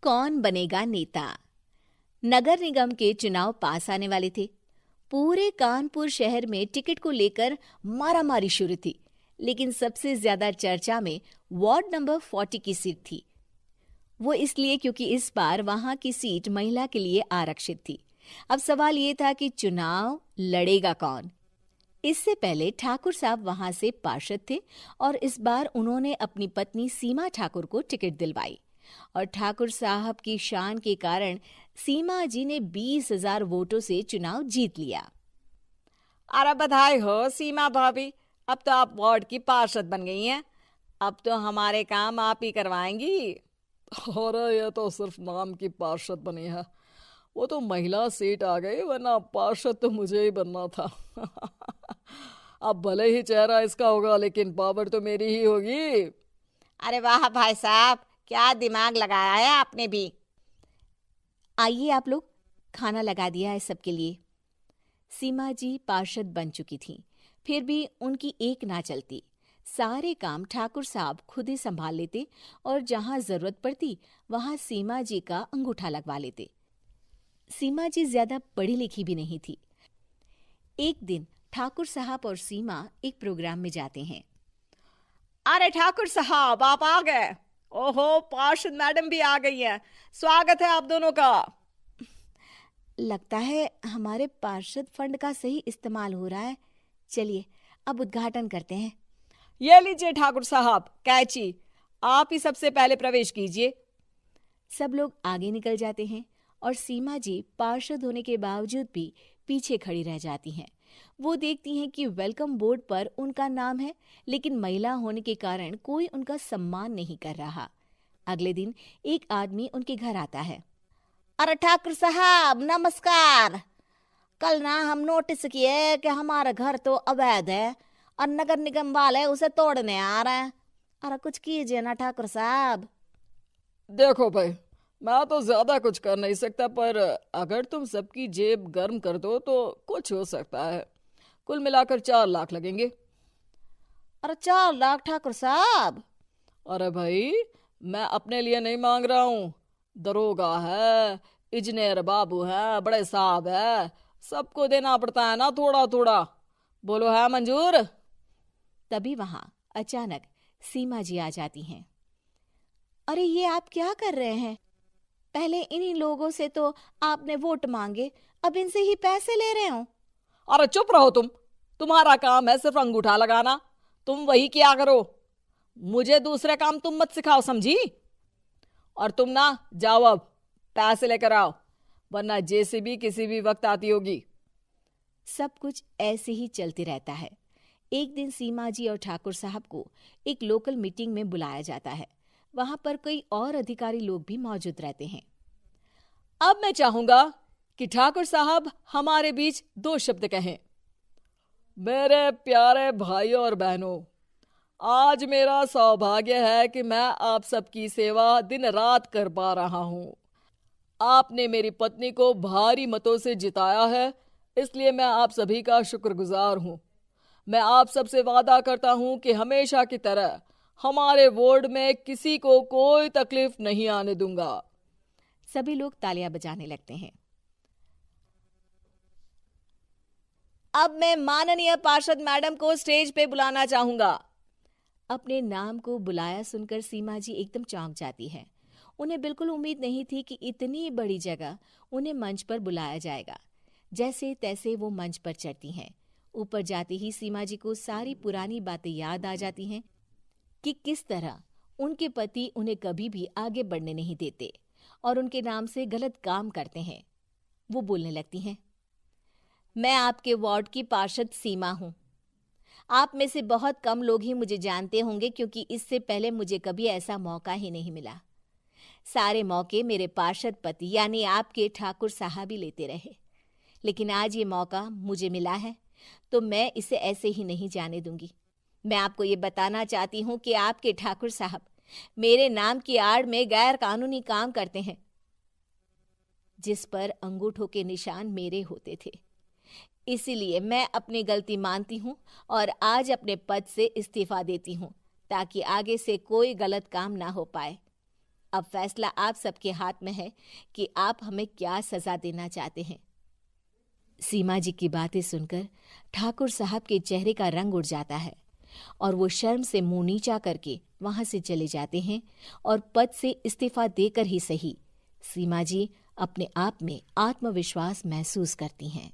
कौन बनेगा नेता। नगर निगम के चुनाव पास आने वाले थे। पूरे कानपुर शहर में टिकट को लेकर मारामारी शुरू थी, लेकिन सबसे ज्यादा चर्चा में वार्ड नंबर 40 की सीट थी। वो इसलिए क्योंकि इस बार वहां की सीट महिला के लिए आरक्षित थी। अब सवाल ये था कि चुनाव लड़ेगा कौन। इससे पहले ठाकुर साहब वहां से पार्षद थे और इस बार उन्होंने अपनी पत्नी सीमा ठाकुर को टिकट दिलवाई और ठाकुर साहब की शान के कारण सीमा जी ने 20,000 वोटों से चुनाव जीत लिया। अरे बधाई हो सीमा भाभी, अब तो आप वार्ड की पार्षद बन गई हैं। अब तो हमारे काम आप ही करवाएंगी। अरे ये तो सिर्फ नाम की पार्षद बनी है, वो तो महिला सीट आ गई, वरना पार्षद तो मुझे ही बनना था। अब भले ही चेहरा इसका होगा, लेकिन पावर तो मेरी ही होगी। अरे वाह भाई साहब, क्या दिमाग लगाया है आपने भी। आइए आप लोग, खाना लगा दिया है सबके लिए। सीमा जी पार्षद बन चुकी थीं, फिर भी उनकी एक ना चलती। सारे काम ठाकुर साहब खुद ही संभाल लेते और जहां जरूरत पड़ती वहां सीमा जी का अंगूठा लगवा लेते। सीमा जी ज्यादा पढ़ी लिखी भी नहीं थी। एक दिन ठाकुर साहब और सीमा एक प्रोग्राम में जाते हैं। अरे ठाकुर साहब, आप आ गए। ओहो, पार्षद मैडम भी आ गई हैं। स्वागत है आप दोनों का। लगता है हमारे पार्षद फंड का सही इस्तेमाल हो रहा है। चलिए अब उद्घाटन करते हैं। ये लीजिए ठाकुर साहब कैची, आप ही सबसे पहले प्रवेश कीजिए। सब लोग आगे निकल जाते हैं और सीमा जी पार्षद होने के बावजूद भी पीछे खड़ी रह जाती हैं। वो देखती हैं कि वेलकम बोर्ड पर उनका नाम है, लेकिन महिला होने के कारण कोई उनका सम्मान नहीं कर रहा। अगले दिन एक आदमी उनके घर आता है। अरे ठाकुर साहब नमस्कार। कल ना हम नोटिस किए कि हमारा घर तो अवैध है और नगर निगम वाले उसे तोड़ने आ रहे हैं। अरे कुछ कीजिए ना ठाकुर साहब। देखो भाई, मैं तो ज्यादा कुछ कर नहीं सकता, पर अगर तुम सबकी जेब गर्म कर दो तो कुछ हो सकता है। कुल मिलाकर 4 लाख लगेंगे। अरे 4 लाख ठाकुर साहब? अरे भाई, मैं अपने लिए नहीं मांग रहा हूँ। दरोगा है, इंजीनियर बाबू है, बड़े साहब है, सबको देना पड़ता है ना थोड़ा थोड़ा। बोलो है मंजूर? तभी वहां अचानक सीमा जी आ जाती हैं। अरे ये आप क्या कर रहे हैं? पहले इन्हीं लोगों से तो आपने वोट मांगे, अब इनसे ही पैसे ले रहे हो। अरे चुप रहो तुम। तुम्हारा काम है सिर्फ अंगूठा लगाना, तुम वही किया करो। मुझे दूसरे काम तुम मत सिखाओ, समझी? और तुम ना जाओ, अब पैसे लेकर आओ, वरना जेसीबी किसी भी वक्त आती होगी। सब कुछ ऐसे ही चलते रहता है। एक दिन सीमा जी और ठाकुर साहब को एक लोकल मीटिंग में बुलाया जाता है। वहां पर कई और अधिकारी लोग भी मौजूद रहते हैं। अब मैं चाहूंगा कि ठाकुर साहब हमारे बीच 2 शब्द कहें। मेरे प्यारे भाइयों और बहनों, आज मेरा सौभाग्य है कि मैं आप सबकी सेवा दिन रात कर पा रहा हूं। आपने मेरी पत्नी को भारी मतों से जिताया है, इसलिए मैं आप सभी का शुक्रगुजार हूं। मैं आप सबसे वादा करता हूं कि हमेशा की तरह हमारे वार्ड में किसी को कोई तकलीफ नहीं आने दूंगा। सभी लोग तालियां बजाने लगते हैं। अब मैं माननीय पार्षद मैडम को स्टेज पे बुलाना चाहूंगा। अपने नाम को बुलाया सुनकर सीमा जी एकदम चौंक जाती है। उन्हें बिल्कुल उम्मीद नहीं थी कि इतनी बड़ी जगह उन्हें मंच पर बुलाया जाएगा। जैसे तैसे वो मंच पर चढ़ती हैं। ऊपर जाते ही सीमा जी को सारी पुरानी बातें याद आ जाती हैं कि किस तरह उनके पति उन्हें कभी भी आगे बढ़ने नहीं देते और उनके नाम से गलत काम करते हैं। वो बोलने लगती हैं। मैं आपके वार्ड की पार्षद सीमा हूं। आप में से बहुत कम लोग ही मुझे जानते होंगे, क्योंकि इससे पहले मुझे कभी ऐसा मौका ही नहीं मिला। सारे मौके मेरे पार्षद पति यानी आपके ठाकुर साहब ही लेते रहे, लेकिन आज ये मौका मुझे मिला है तो मैं इसे ऐसे ही नहीं जाने दूंगी। मैं आपको ये बताना चाहती हूँ कि आपके ठाकुर साहब मेरे नाम की आड़ में गैर कानूनी काम करते हैं, जिस पर अंगूठों के निशान मेरे होते थे। इसीलिए मैं अपनी गलती मानती हूँ और आज अपने पद से इस्तीफा देती हूँ, ताकि आगे से कोई गलत काम ना हो पाए। अब फैसला आप सबके हाथ में है कि आप हमें क्या सजा देना चाहते हैं। सीमा जी की बातें सुनकर ठाकुर साहब के चेहरे का रंग उड़ जाता है और वो शर्म से मुंह नीचा करके वहां से चले जाते हैं और पद से इस्तीफा देकर ही सही सीमा जी अपने आप में आत्मविश्वास महसूस करती हैं।